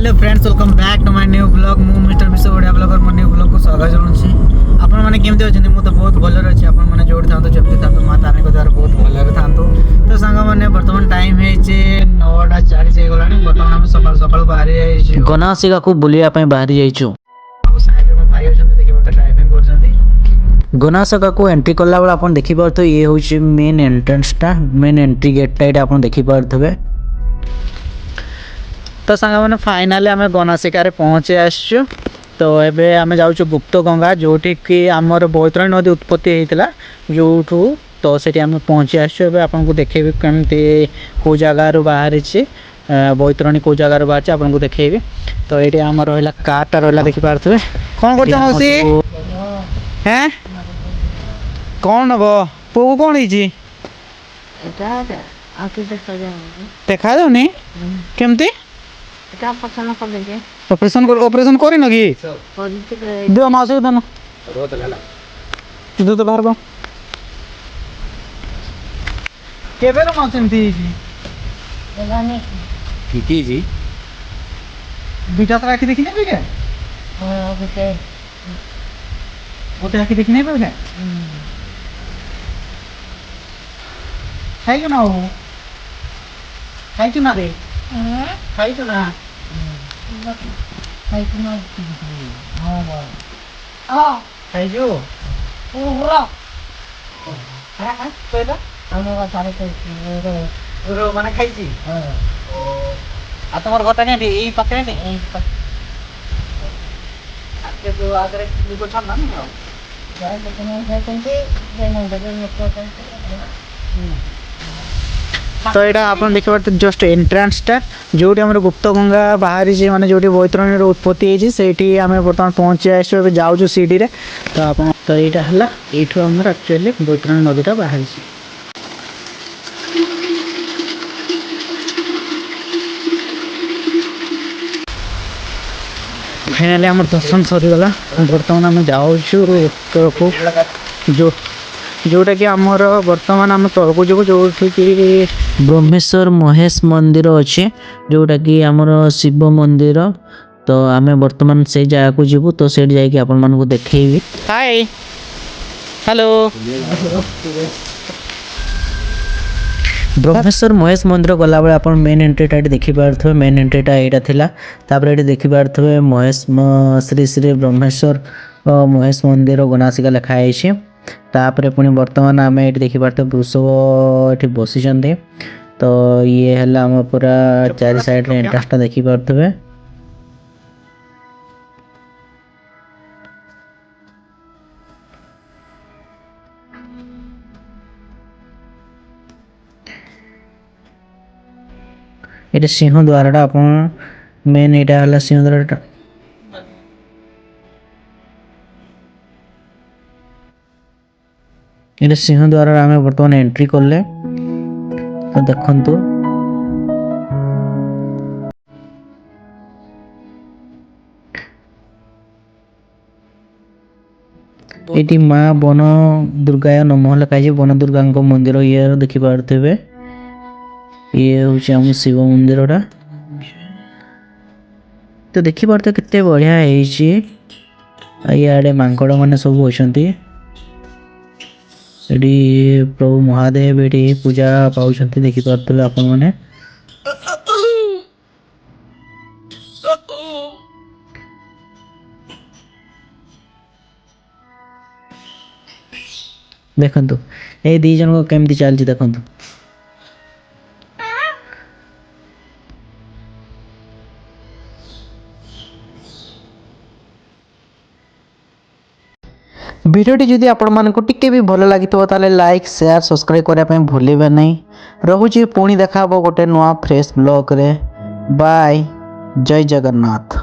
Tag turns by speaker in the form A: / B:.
A: Hello friends, welcome back to my new blog. मु mister Vishwa Odia blogger मो new blog को स्वागत जनाऊँगी। आपण मैंने केमती अच्छे? मुझे तो बहुत भलर अच्छे। आपण मैंने जो था जमी था माँ तारी द्वारा बहुत भलर था। तो सांग मैंने बर्तमान टाइम है 9:40 गला। बर्तमान आम सकाल सकाल बाहरी गनासिका को बुलाया बाहरी जाइचु। भाई अच्छा देखिए मत ड्राइविंग कर गनासिका को एंट्री कला बेले आप देखिपे ये हूँ मेन एंट्रेंसटा, मेन एंट्री गेटा ये आप देखिपे। तो सांग मैंने फाइनाली आम गनासिकार पहुँची आसचु। तो एबे आम जाऊँ गुप्त गंगा जोटी कि आमर बैतरणी नदी उत्पत्ति होता जो। तो से आम पहुँची आसचु। एबे आपको देखेबी केमती कौ जगार बाहरी बैतरणी कौ जगार बाहर आपको देखेबी। तो ये आम रहा कारटा रहा देखिपे। कौन कर मौसी हैं कौन नब पु कौन देखा जाऊनी केमती ऑपरेशन कर कि दिव मौसी देन तो बाहर को केबे रो मौसी ठीक जी दुटा तो आखि देखि नहीं के ओते आखि देखि नहीं पे खाई ना वो खाई ना रे खाई ना खाइजु माने खाई तुम घरटा नहीं पाखे नहीं आगे तो यहाँ आप देखिए जस्ट एंट्रांसटा जो गुप्त गंगा बाहरी माने जो बैतरणी उत्पत्ति होती आम बर्तमान पहुँची आसो जाऊँ सीढ़ी रे। तो आप तो यहाँ है यू आम एक्चुअली बैतरणी नदीटा बाहरी। फाइनाली आम दर्शन सरीगला। बर्तमान आम जाऊँ जो जोटा कि आमर बर्तमान आम तलक जो जो कि ब्रह्मेश्वर महेश मंदिर अच्छे जोटा कि आमर शिव मंदिर। तो आम बर्तमान से जगह को जीवु। तो से जाकि आपण मानक देखेबी। हाय हेलो ब्रह्मेश्वर महेश मंदिर गला बेले आप मेन एंट्रीटा ये देखिपे। मेन एंट्रीटा यहाँ थिला। तापर ये देखिपे महेश श्री श्री ब्रह्मेश्वर महेश मंदिर गनासिका लिखाई। तापर पुणी बर्तमान आम ये देखिपे वृषभ ये बसी। तो ये है आम पूरा चारि साइड रे एंट्रेंसटा देखिपे। ये सिंह द्वारा आप मेन यहाँ है सिंह द्वारा। ये सिंह द्वारा आम बर्तमान एंट्री कले। तो देखंतु ये माँ वन दुर्गा नमः लिखाई। वन दुर्गा मंदिर ये देखिपे। ये हूँ शिव मंदिर टा। तो देखिपे केते बढ़िया है। इे मांकड़ मैंने सब अच्छा। प्रभु महादेव ये पूजा पाँच देखिपे आपण मैंने। देखंतु ये दी जन को केमती चलती देखंतु। भिडियोटी जदि आपको टिके भी भल लगी ताले लाइक शेयर सब्सक्राइब करने भूलें नहीं। रोचे पुणी देखा गोटे नुआ फ्रेश ब्लॉग रे। बाय जय जगन्नाथ।